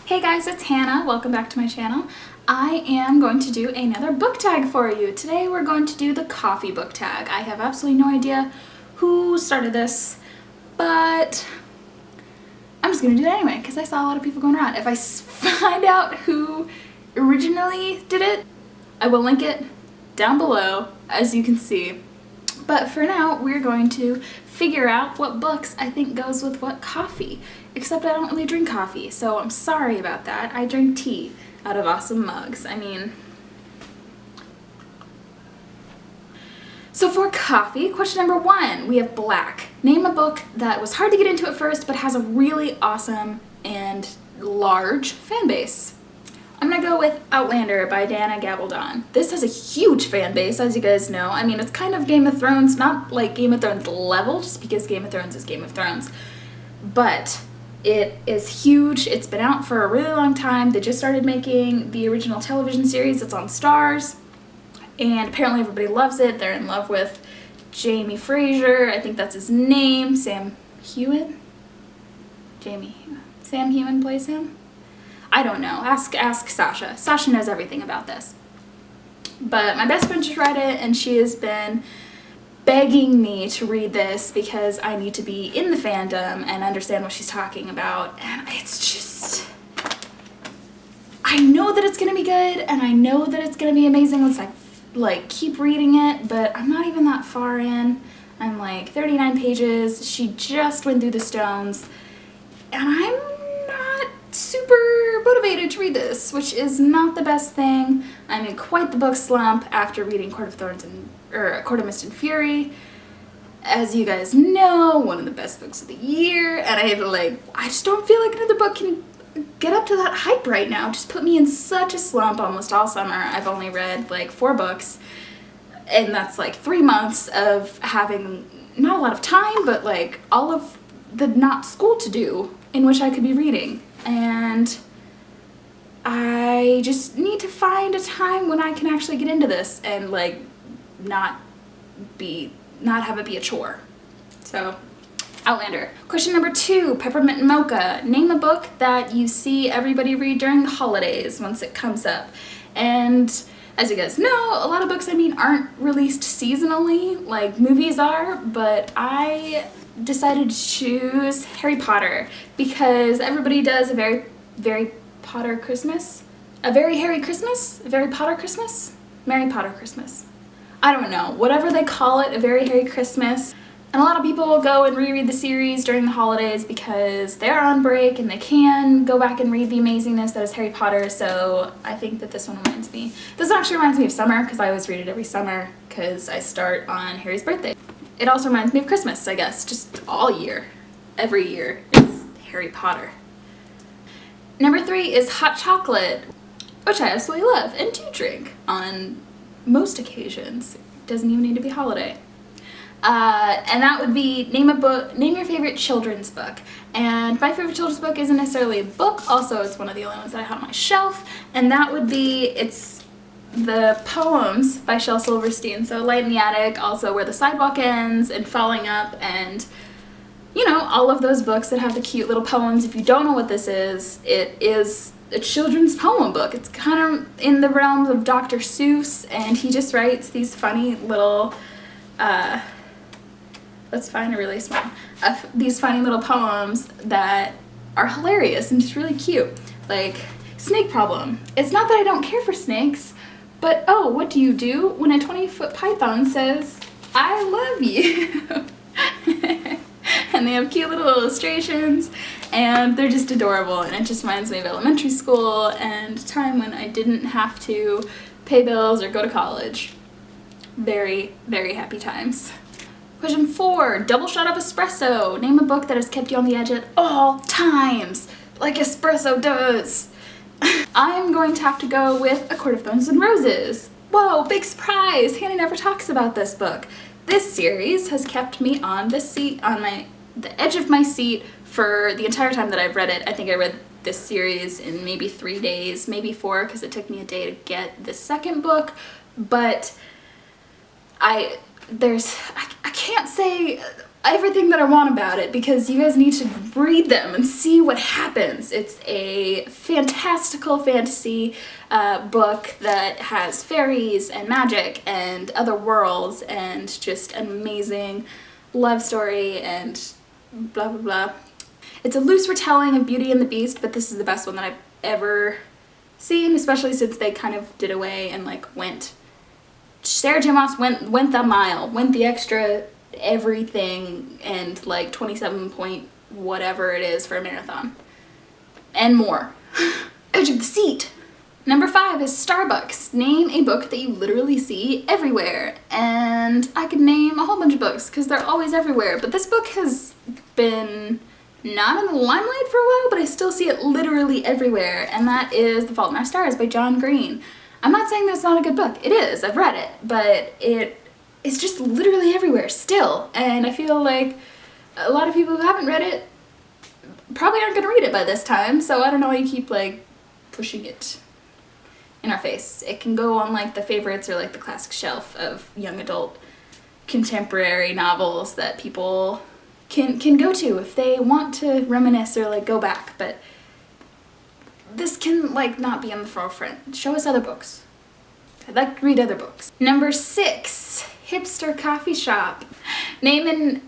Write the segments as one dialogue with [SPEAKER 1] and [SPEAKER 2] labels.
[SPEAKER 1] Hey guys, it's Hannah. Welcome back to my channel. I am going to do another book tag for you. Today we're going to do the coffee book tag. I have absolutely no idea who started this, but I'm just going to do it anyway because I saw a lot of people going around. If I find out who originally did it, I will link it down below, as you can see. But for now, we're going to figure out what books I think goes with what coffee. Except I don't really drink coffee, so I'm sorry about that. I drink tea out of awesome mugs. So for coffee, question number 1, we have black. Name a book that was hard to get into at first, but has a really awesome and large fan base. I'm gonna go with Outlander by Dana Gabaldon. This has a huge fan base, as you guys know. I mean, it's kind of Game of Thrones, not like Game of Thrones level, just because Game of Thrones is Game of Thrones. But it is huge. It's been out for a really long time. They just started making the original television series. It's on Starz, and apparently everybody loves it. They're in love with Jamie Fraser. I think that's his name. Sam Heughan? Sam Heughan plays him? I don't know. Ask Sasha. Sasha knows everything about this. But my best friend just read it, and she has been begging me to read this because I need to be in the fandom and understand what she's talking about. And it's just, I know that it's gonna be good, and I know that it's gonna be amazing once I like keep reading it, but I'm not even that far in. I'm like 39 pages. She just went through the stones, and I'm not super motivated to read this, which is not the best thing. I'm in quite the book slump after reading Court of Mist and Fury. As you guys know, one of the best books of the year, and I just don't feel like another book can get up to that hype right now. Just put me in such a slump almost all summer. I've only read like 4 books, and that's like 3 months of having not a lot of time, but like all of the not school to do in which I could be reading. And I just need to find a time when I can actually get into this and like not have it be a chore. So, Outlander. Question number 2, Peppermint Mocha. Name a book that you see everybody read during the holidays once it comes up. And as you guys know, a lot of books, aren't released seasonally like movies are, but I decided to choose Harry Potter because everybody does a very Potter Christmas. A very Harry Christmas? A very Potter Christmas? Merry Potter Christmas. I don't know. Whatever they call it, a very Harry Christmas. And a lot of people will go and reread the series during the holidays because they're on break and they can go back and read the amazingness that is Harry Potter, so I think that this one reminds me. This one actually reminds me of summer because I always read it every summer because I start on Harry's birthday. It also reminds me of Christmas, I guess, just all year. Every year is Harry Potter. Number 3 is hot chocolate, which I absolutely love and do drink on most occasions. It doesn't even need to be holiday. And that would be name your favorite children's book. And my favorite children's book isn't necessarily a book, also it's one of the only ones that I have on my shelf, and that would be, it's the poems by Shel Silverstein. So Light in the Attic, also Where the Sidewalk Ends, and Falling Up, and you know, all of those books that have the cute little poems. If you don't know what this is, it is a children's poem book. It's kind of in the realms of Dr. Seuss, and he just writes these funny little, let's find a really small, these funny little poems that are hilarious and just really cute. Like, Snake Problem. It's not that I don't care for snakes, but oh, what do you do when a 20-foot python says, I love you? And they have cute little illustrations, and they're just adorable, and it just reminds me of elementary school and a time when I didn't have to pay bills or go to college. Very, very happy times. Question 4, Double Shot of Espresso. Name a book that has kept you on the edge at all times, like Espresso does. I'm going to have to go with A Court of Thorns and Roses. Whoa, big surprise! Hannah never talks about this book. This series has kept me on the edge of my seat for the entire time that I've read it. I think I read this series in maybe 3 days, maybe 4, because it took me a day to get the second book, but I can't say everything that I want about it, because you guys need to read them and see what happens. It's a fantastical fantasy book that has fairies and magic and other worlds and just an amazing love story and blah blah blah. It's a loose retelling of Beauty and the Beast, but this is the best one that I've ever seen, especially since they kind of did away and like Sarah J. Maas went the mile, went the extra everything, and like 27 point whatever it is for a marathon and more. Edge of the seat. Number 5 is Starbucks. Name a book that you literally see everywhere. And I could name a whole bunch of books because they're always everywhere, but this book has been not in the limelight for a while, but I still see it literally everywhere, and that is The Fault in Our Stars by John Green. I'm not saying that's not a good book. It is. I've read it, but it's just literally everywhere still, and I feel like a lot of people who haven't read it probably aren't going to read it by this time, so I don't know why you keep like pushing it in our face. It can go on like the favorites or like the classic shelf of young adult contemporary novels that people can go to if they want to reminisce or like go back, but this can like not be on the forefront. Show us other books. I'd like to read other books. Number 6, Hipster Coffee Shop. Name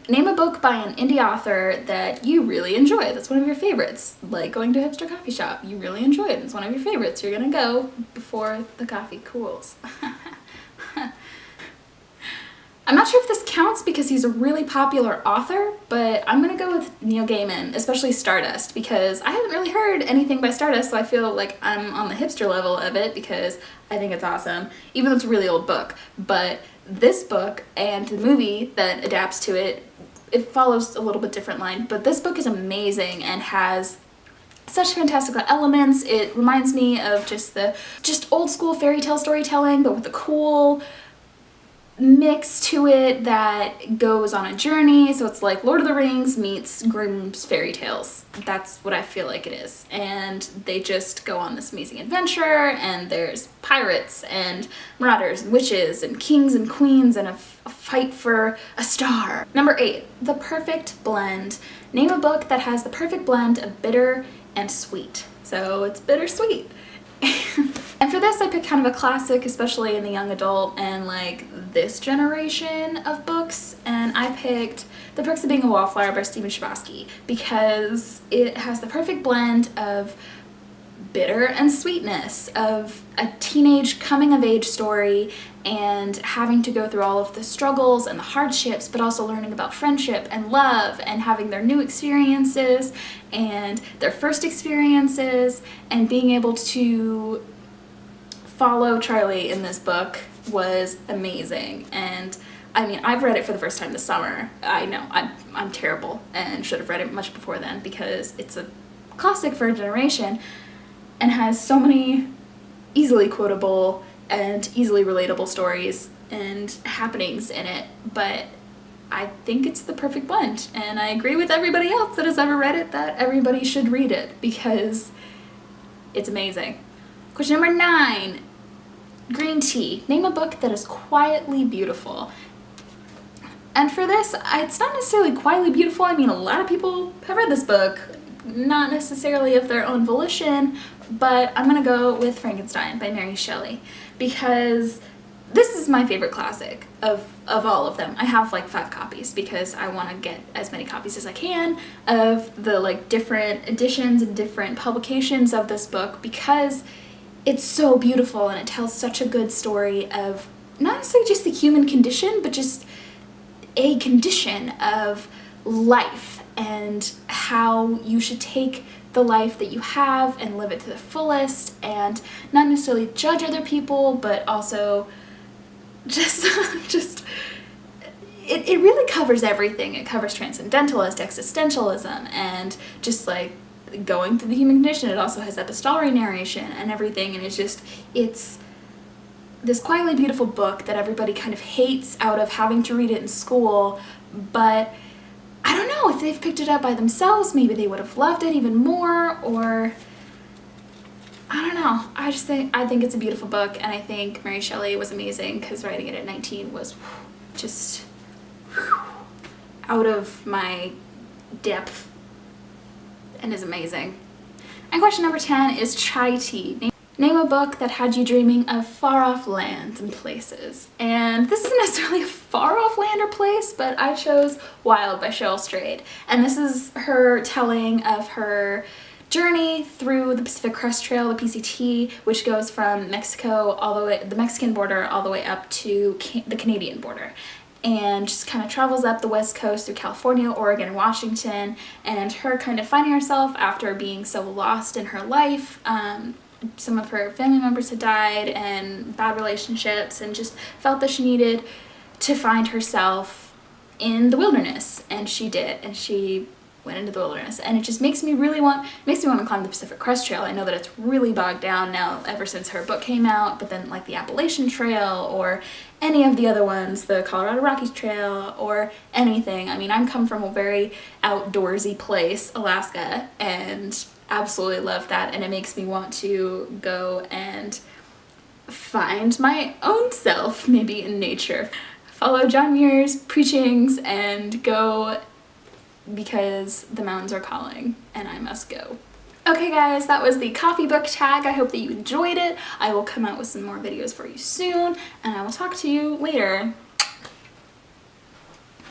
[SPEAKER 1] a book by an indie author that you really enjoy. That's one of your favorites. Like going to a hipster coffee shop. You really enjoy it. It's one of your favorites. You're gonna go before the coffee cools. I'm not sure if this counts because he's a really popular author, but I'm gonna go with Neil Gaiman, especially Stardust, because I haven't really heard anything by Stardust, so I feel like I'm on the hipster level of it because I think it's awesome, even though it's a really old book. But this book and the movie that adapts to it, it follows a little bit different line, but this book is amazing and has such fantastical elements. It reminds me of just old school fairy tale storytelling, but with a cool mix to it that goes on a journey. So it's like Lord of the Rings meets Grimm's fairy tales. That's what I feel like it is. And they just go on this amazing adventure, and there's pirates and marauders and witches and kings and queens and a fight for a star. Number 8, The Perfect Blend. Name a book that has the perfect blend of bitter and sweet. So it's bittersweet. And for this I picked kind of a classic, especially in the young adult and like this generation of books, and I picked The Perks of Being a Wallflower by Stephen Chbosky because it has the perfect blend of bitter and sweetness, of a teenage coming of age story and having to go through all of the struggles and the hardships, but also learning about friendship and love and having their new experiences and their first experiences, and being able to follow Charlie in this book was amazing. And I mean, I've read it for the first time this summer. I know I'm terrible and should have read it much before then because it's a classic for a generation and has so many easily quotable and easily relatable stories and happenings in it, but I think it's the perfect blend, and I agree with everybody else that has ever read it that everybody should read it because it's amazing. Question number 9, Green Tea. Name a book that is quietly beautiful. And for this, it's not necessarily quietly beautiful. I mean, a lot of people have read this book, not necessarily of their own volition, but I'm gonna go with Frankenstein by Mary Shelley because this is my favorite classic of all of them. I have like 5 copies because I want to get as many copies as I can of the like different editions and different publications of this book because it's so beautiful and it tells such a good story of not necessarily just the human condition, but just a condition of life and how you should take the life that you have and live it to the fullest and not necessarily judge other people, but also just it really covers everything. It covers transcendentalist existentialism and just like going through the human condition. It also has epistolary narration and everything, and it's this quietly beautiful book that everybody kind of hates out of having to read it in school, but I don't know, if they've picked it up by themselves, maybe they would have loved it even more, or I don't know. I think it's a beautiful book, and I think Mary Shelley was amazing because writing it at 19 was just out of my depth and is amazing. And question number 10 is chai tea. Name a book that had you dreaming of far-off lands and places. And this isn't necessarily a far-off land or place, but I chose Wild by Cheryl Strayed. And this is her telling of her journey through the Pacific Crest Trail, the PCT, which goes from Mexico all the way, the Mexican border, all the way up to the Canadian border. And just kind of travels up the west coast through California, Oregon, and Washington, and her kind of finding herself after being so lost in her life. Some of her family members had died and bad relationships, and just felt that she needed to find herself in the wilderness, and she did, and she went into the wilderness, and it just makes me want to climb the Pacific Crest Trail. I know that it's really bogged down now ever since her book came out, but then like the Appalachian Trail or any of the other ones, the Colorado Rockies Trail or anything. I mean, I come from a very outdoorsy place, Alaska, and absolutely love that, and it makes me want to go and find my own self, maybe in nature. Follow John Muir's preachings and go because the mountains are calling and I must go. Okay guys, that was the coffee book tag. I hope that you enjoyed it. I will come out with some more videos for you soon, and I will talk to you later.